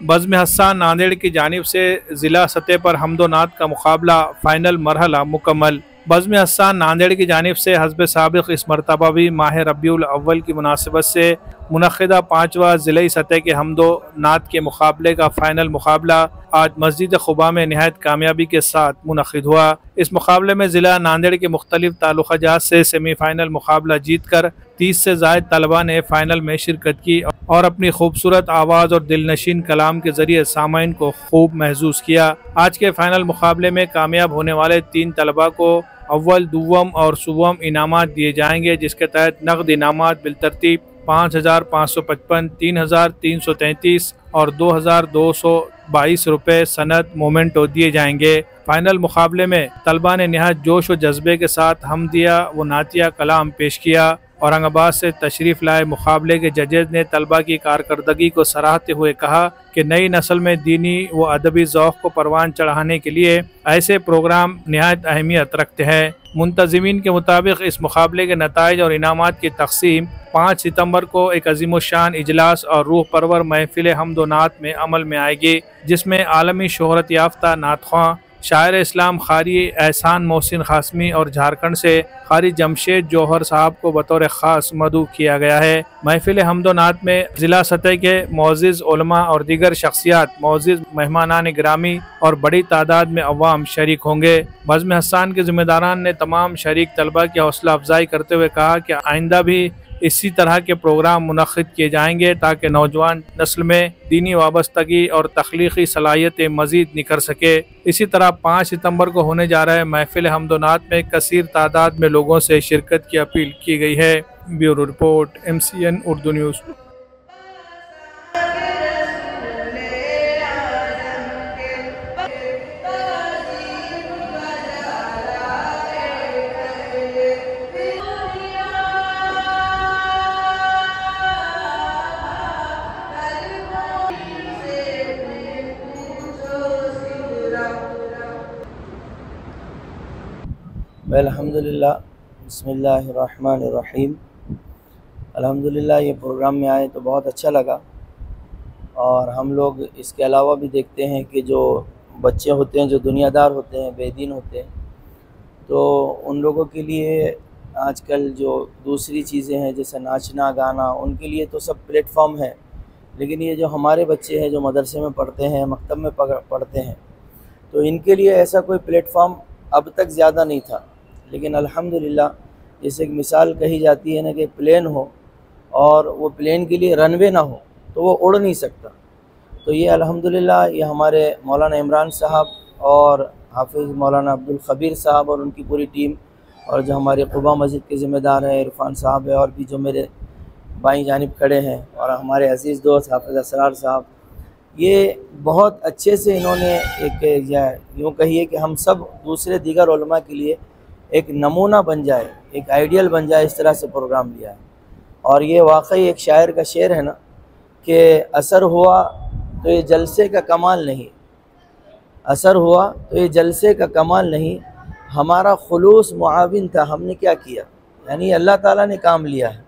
बज़्म हस्सान नांदेड़ की जानिब से ज़िला सतह पर हम्दो नात का मुकाबला फ़ाइनल मरहला मुकम्मल। बज़्म हस्सान नांदेड़ की जानिब से हस्ब साबिक़ इस मरतबा भी माह रबीउल अव्वल की मुनासिबत से मुनक़्क़िदा 5वां ज़िले सतह के हम्दो नात के मुकाबले का फ़ाइनल मुकाबला आज मस्जिद ख़ुबा में नहायत कामयाबी के साथ मुनक़्क़िद हुआ। इस मुकाबले में ज़िला नांदेड़ के मुख्तलिफ ताल्लुक़ात से सेमीफ़ाइनल मुकाबला जीत कर 30 से ज़ायद तलबा ने फ़ाइनल में शिरकत की और अपनी खूबसूरत आवाज़ और दिलनशीन कलाम के ज़रिए सामाइन को खूब महसूस किया। आज के फ़ाइनल मुकाबले में कामयाब होने वाले 3 तलबा को अव्वल, दुव्वम और सुव्वम इनामात दिए जाएंगे, जिसके तहत नकद इनामात बिलतरतीब 5,555, 3,333 और 2,222 रुपये सनद मोमेंटो दिए जाएंगे। फाइनल मुकाबले में तलबा ने नहायत जोश व जज्बे के साथ हमदिया व नातिया कलाम पेश किया। औरंगाबाद से तशरीफ़ लाए मुकाबले के जजेज़ ने तलबा की कारकर्दगी को सराहते हुए कहा कि नई नस्ल में दीनी व अदबी ज़ौक़ को परवान चढ़ाने के लिए ऐसे प्रोग्राम नहायत अहमियत रखते हैं। मुंतज़िमीन के मुताबिक इस मुकाबले के नताइज और इनामात की तक़सीम 5 सितंबर को एक अज़ीमुश्शान इजलास और रूह परवर महफिल हम्दो नात में अमल में आएगी, जिसमें आलमी शोहरत याफ्ता नातख़्वां शायर इस्लाम क़ारी एहसान मोहसिन क़ासमी और झारखंड से क़ारी जमशेद जौहर साहब को बतौर ख़ास मदऊ किया गया है। महफिल हम्दो नात में ज़िला सतह के मोअज़्ज़िज़ उलमा और दीगर शख्सियात, मोअज़्ज़िज़ मेहमानान गिरामी और बड़ी तादाद में अवाम शरीक होंगे। बज़्म हस्सान के ज़िम्मेदारान ने तमाम शरीक तलबा की हौसला अफजाई करते हुए कहा कि आइंदा भी इसी तरह के प्रोग्राम मुनक़्क़िद किए जाएंगे ताकि नौजवान नस्ल में दीनी वाबस्तगी और तख्लीक़ी सलाहियतें मज़ीद निखर सके। इसी तरह 5 सितंबर को होने जा रहे महफिल हम्दो नात में कसीर तादाद में लोगों से शिरकत की अपील की गई है। Bureau report, MCN Urdu news. अल्हम्दुलिल्लाह, बिस्मिल्लाहिर्रहमानिर्रहीम। अल्हम्दुलिल्लाह, ये प्रोग्राम में आए तो बहुत अच्छा लगा। और हम लोग इसके अलावा भी देखते हैं कि जो बच्चे होते हैं, जो दुनियादार होते हैं, बेदीन होते हैं, तो उन लोगों के लिए आजकल जो दूसरी चीज़ें हैं जैसे नाचना गाना, उनके लिए तो सब प्लेटफॉर्म है। लेकिन ये जो हमारे बच्चे हैं जो मदरसे में पढ़ते हैं, मकतब में पढ़ते हैं, तो इनके लिए ऐसा कोई प्लेटफॉर्म अब तक ज़्यादा नहीं था। लेकिन अल्हम्दुलिल्लाह, जैसे एक मिसाल कही जाती है ना कि प्लेन हो और वो प्लेन के लिए रनवे ना हो तो वो उड़ नहीं सकता। तो ये अल्हम्दुलिल्लाह, ये हमारे मौलाना इमरान साहब और हाफिज़ मौलाना अब्दुल खबीर साहब और उनकी पूरी टीम, और जो हमारे क़ुबा मस्जिद के ज़िम्मेदार हैं इरफान साहब है, और भी जो मेरे बाईं जानिब खड़े हैं, और हमारे अज़ीज़ दोस्त हाफिज़ असरार साहब, ये बहुत अच्छे से इन्होंने एक यूँ कहिए कि हम सब दूसरे दीगर उलमा के लिए एक नमूना बन जाए, एक आइडियल बन जाए, इस तरह से प्रोग्राम लिया है। और ये वाकई एक शायर का शेर है ना कि असर हुआ तो ये जलसे का कमाल नहीं, असर हुआ तो ये जलसे का कमाल नहीं, हमारा खुलूस मुआविन था, हमने क्या किया, यानी अल्लाह ताला ने काम लिया है।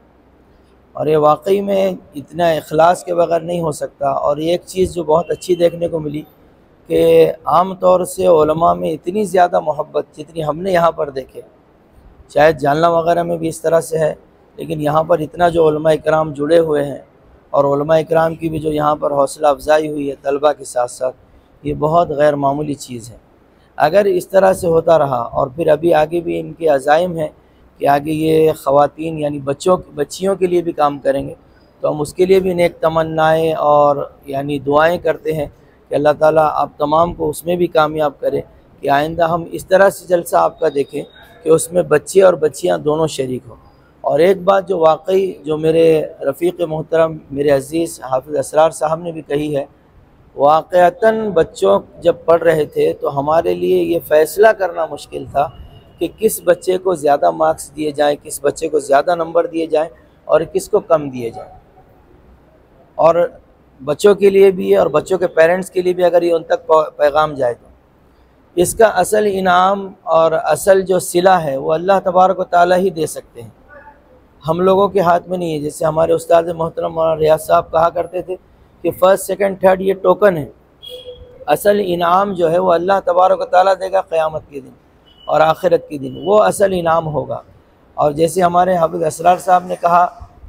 और ये वाकई में इतना इखलास के बगैर नहीं हो सकता। और एक चीज़ जो बहुत अच्छी देखने को मिली कि आम तौर से उलमा में इतनी ज़्यादा मोहब्बत जितनी हमने यहाँ पर देखे, शायद जालना वगैरह में भी इस तरह से है, लेकिन यहाँ पर इतना जो उलमा इकराम जुड़े हुए हैं और उलमा इकराम की भी जो यहाँ पर हौसला अफजाई हुई है तलबा के साथ साथ, ये बहुत गैर मामूली चीज़ है। अगर इस तरह से होता रहा और फिर अभी आगे भी इनके अज़ाइम हैं कि आगे ये ख़वातीन यानी बच्चियों के लिए भी काम करेंगे, तो हम उसके लिए भी नेक तमन्नाएँ और यानी दुआएँ करते हैं कि अल्लाह ताला आप तमाम को उसमें भी कामयाब करे कि आइंदा हम इस तरह से जलसा आपका देखें कि उसमें बच्चे और बच्चियां दोनों शरीक हों। और एक बात जो वाकई जो मेरे रफ़ीक़ मोहतरम मेरे अज़ीज़ हाफिज़ असरार साहब ने भी कही है, वाक़अतन बच्चों जब पढ़ रहे थे तो हमारे लिए ये फ़ैसला करना मुश्किल था कि किस बच्चे को ज़्यादा मार्क्स दिए जाएँ, किस बच्चे को ज़्यादा नंबर दिए जाएँ और किसको कम दिए जाएँ। और बच्चों के लिए भी और बच्चों के पेरेंट्स के लिए भी अगर ये उन तक पैगाम जाए तो इसका असल इनाम और असल जो सिला है वो अल्लाह तबारक व तआला ही दे सकते हैं, हम लोगों के हाथ में नहीं है। जैसे हमारे उस्ताद मोहतरम मौलाना रियाज साहब कहा करते थे कि फ़र्स्ट सेकंड थर्ड ये टोकन है, असल इनाम जो है वो अल्लाह तबारक व तआला देगा क़यामत के दिन और आखिरत के दिन, वो असल इनाम होगा। और जैसे हमारे हाफिज़ असरार साहब ने कहा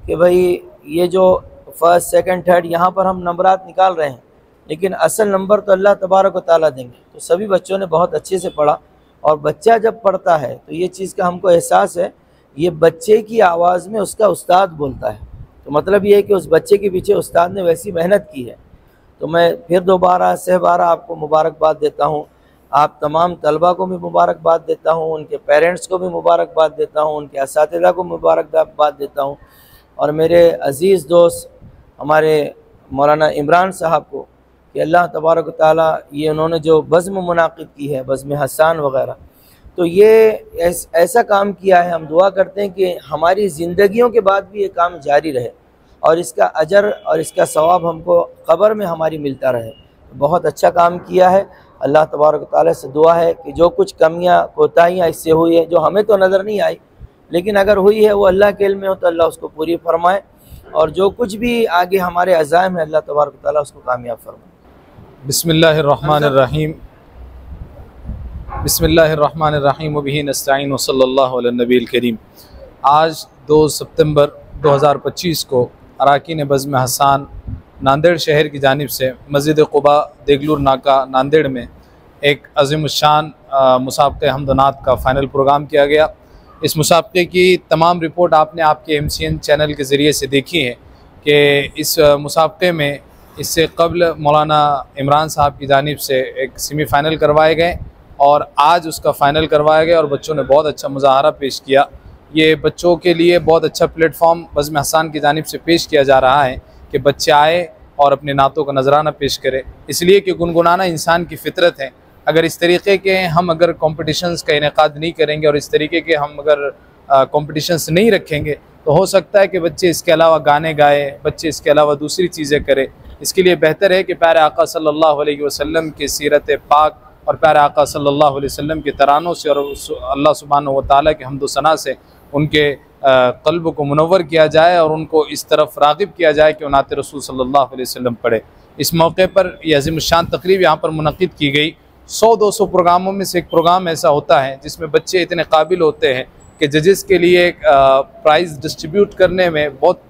कि भाई ये जो फ़र्स्ट सेकंड थर्ड यहाँ पर हम नंबरात निकाल रहे हैं, लेकिन असल नंबर तो अल्लाह तबारक व तआला देंगे। तो सभी बच्चों ने बहुत अच्छे से पढ़ा, और बच्चा जब पढ़ता है तो ये चीज़ का हमको एहसास है, ये बच्चे की आवाज़ में उसका उस्ताद बोलता है, तो मतलब ये है कि उस बच्चे के पीछे उस्ताद ने वैसी मेहनत की है। तो मैं फिर दोबारा सहबारा आपको मुबारकबाद देता हूँ, आप तमाम तलबा को भी मुबारकबाद देता हूँ, उनके पेरेंट्स को भी मुबारकबाद देता हूँ, उनके असातिज़ा को मुबारकबाद देता हूँ, और मेरे अज़ीज़ दोस्त हमारे मौलाना इमरान साहब को कि अल्लाह तबारक व तआला ये उन्होंने जो बज़्म मुनाक़िद की है, बज़्म हसान वग़ैरह, तो ये ऐसा काम किया है। हम दुआ करते हैं कि हमारी ज़िंदगियों के बाद भी ये काम जारी रहे और इसका अजर और इसका सवाब हमको क़ब्र में हमारी मिलता रहे। बहुत अच्छा काम किया है। अल्लाह तबारक व तआला से दुआ है कि जो कुछ कमियाँ कोताहियाँ इससे हुई है, जो हमें तो नज़र नहीं आई, लेकिन अगर हुई है वो अल्लाह के इल्म में हो तो अल्लाह उसको पूरी फरमाए, और जो कुछ भी आगे हमारे अज़ाइम है अल्लाह तबारक व तआला उसको कामयाब फरमाए। बिस्मिल्लाहिर्रहमानिर्रहीम, बिस्मिल्लाहिर्रहमानिर्रहीम, वबिही नस्तईन, व सल्लल्लाहु अला नबील करीम। आज 2 सितंबर 2025 को अरकान बज़्म हसान नांदेड़ शहर की जानिब से मस्जिद क़ुबा देगलूर नाका नांदेड़ में एक अज़ीमुश्शान मुसाबक़े हम्द व नात का फ़ाइनल प्रोग्राम किया गया। इस मुसाबक़े की तमाम रिपोर्ट आपने आपके MCN चैनल के ज़रिए से देखी है कि इस मुसाबक़े में इससे क़ब्ल मौलाना इमरान साहब की जानिब से एक सेमीफ़ाइनल करवाए गए और आज उसका फ़ाइनल करवाया गया और बच्चों ने बहुत अच्छा मुज़ाहरा पेश किया। ये बच्चों के लिए बहुत अच्छा प्लेटफॉर्म बज़्म हसान की जानिब से पेश किया जा रहा है कि बच्चे आए और अपने नातों का नजराना पेश करें, इसलिए कि गुनगुनाना इंसान की फ़ितरत है। अगर इस तरीके के हम अगर कॉम्पिटिशन्स का इनेकाद नहीं करेंगे और इस तरीके के हम अगर कॉम्पिटिशन्स नहीं रखेंगे तो हो सकता है कि बच्चे इसके अलावा गाने गाए, बच्चे इसके अलावा दूसरी चीज़ें करें। इसके लिए बेहतर है कि प्यारे आका सल्लल्लाहु अलैहि वसल्लम की सीरत पाक और प्यारे आका सल्लल्लाहु अलैहि वसल्लम के तरानों से और अल्लाह सुब्हानहू व तआला के हम्द व सना से उनके क़ल्ब को मुनव्वर किया जाए और उनको इस तरफ राग़िब किया जाए कि नात रसूल सल्लल्लाहु अलैहि वसल्लम पढ़े। इस मौके पर यह अज़ीमुश्शान तक़रीब यहाँ पर मुनक़्क़िद की गई। 100-200 प्रोग्रामों में से एक प्रोग्राम ऐसा होता है जिसमें बच्चे इतने काबिल होते हैं कि जजेस के लिए प्राइज़ डिस्ट्रीब्यूट करने में बहुत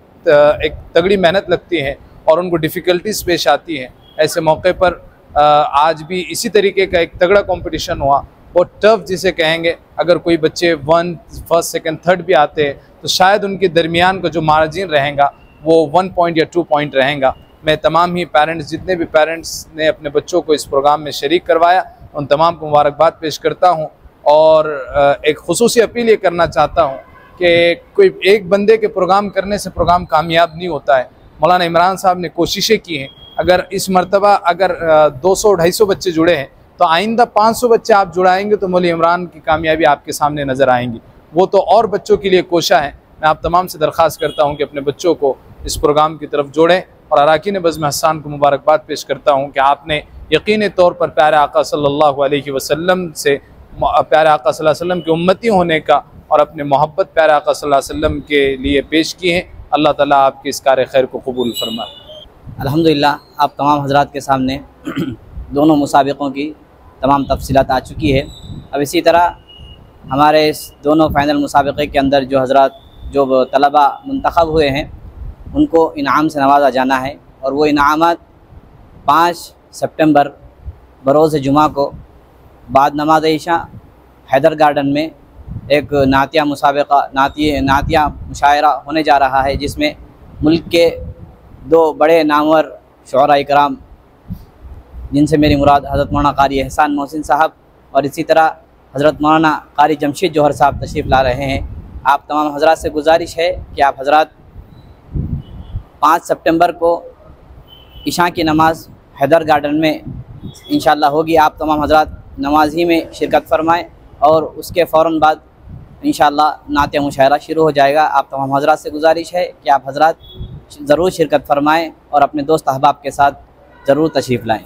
एक तगड़ी मेहनत लगती है और उनको डिफ़िकल्टीज़ पेश आती हैं। ऐसे मौके पर आज भी इसी तरीके का एक तगड़ा कंपटीशन हुआ, बहुत टफ जिसे कहेंगे। अगर कोई बच्चे फर्स्ट सेकंड थर्ड भी आते हैं तो शायद उनके दरमियान का जो मार्जिन रहेगा वो 1 पॉइंट या 2 पॉइंट रहेगा। मैं तमाम ही पेरेंट्स, जितने भी पेरेंट्स ने अपने बच्चों को इस प्रोग्राम में शरीक करवाया, उन तमाम को मुबारकबाद पेश करता हूँ और एक खुसूसी अपील ये करना चाहता हूँ कि कोई एक बंदे के प्रोग्राम करने से प्रोग्राम कामयाब नहीं होता है। मौलाना इमरान साहब ने कोशिशें की हैं। अगर इस मरतबा अगर 200-250 बच्चे जुड़े हैं तो आइंदा 500 बच्चे आप जुड़ाएंगे तो मौलाना इमरान की कामयाबी आपके सामने नज़र आएंगी। वो तो और बच्चों के लिए कोशा है। मैं आप तमाम से दरख्वास्त करता हूँ कि अपने बच्चों को इस प्रोग्राम की तरफ जोड़ें और अरकान बज़्म हसान को मुबारकबाद पेश करता हूँ कि आपने यकीनी तौर पर प्यारे आका सल्लल्लाहु अलैहि वसल्लम से, प्यारे आका सल्लल्लाहु अलैहि वसल्लम के उम्मती होने का और अपने मोहब्बत प्यारे आका सल्लल्लाहु अलैहि वसल्लम के लिए पेश की हैं। अल्लाह ताला आपके इस कार्य खैर को कबूल फरमाए। अल्हम्दुलिल्लाह आप तमाम हज़रात के सामने दोनों मुसाबिक़ों की तमाम तफसीलात आ चुकी है। अब इसी तरह हमारे इस दोनों फ़ाइनल मुसाबिक़े के अंदर जो हज़रात, जो तलबा मुंतखब हुए हैं, उनको इनाम से नवाजा जाना है और वो इनामात 5 सितंबर बरोज़ जुमा को बाद नमाज इशा हैदर गार्डन में एक नातिया मुसाबिक़ा, नातिया मुशायरा होने जा रहा है, जिसमें मुल्क के 2 बड़े नामवर शुअरा इकराम, जिनसे मेरी मुराद हज़रत मौलाना कारी एहसान मोहसिन साहब और इसी तरह हज़रत मौलाना कारी जमशेद जौहर साहब तशरीफ़ ला रहे हैं। आप तमाम हज़रात से गुजारिश है कि आप हज़रात 5 सितंबर को इशा की नमाज़ हैदर गार्डन में इंशाअल्लाह होगी। आप तमाम हज़रात नमाज ही में शिरकत फरमाएँ और उसके फ़ौरन बाद इंशाअल्लाह नातिया मुशायरा शुरू हो जाएगा। आप तमाम हज़रात से गुजारिश है कि आप हज़रात ज़रूर शिरकत फरमाएँ और अपने दोस्त अहबाब के साथ ज़रूर तशरीफ़ लाएँ।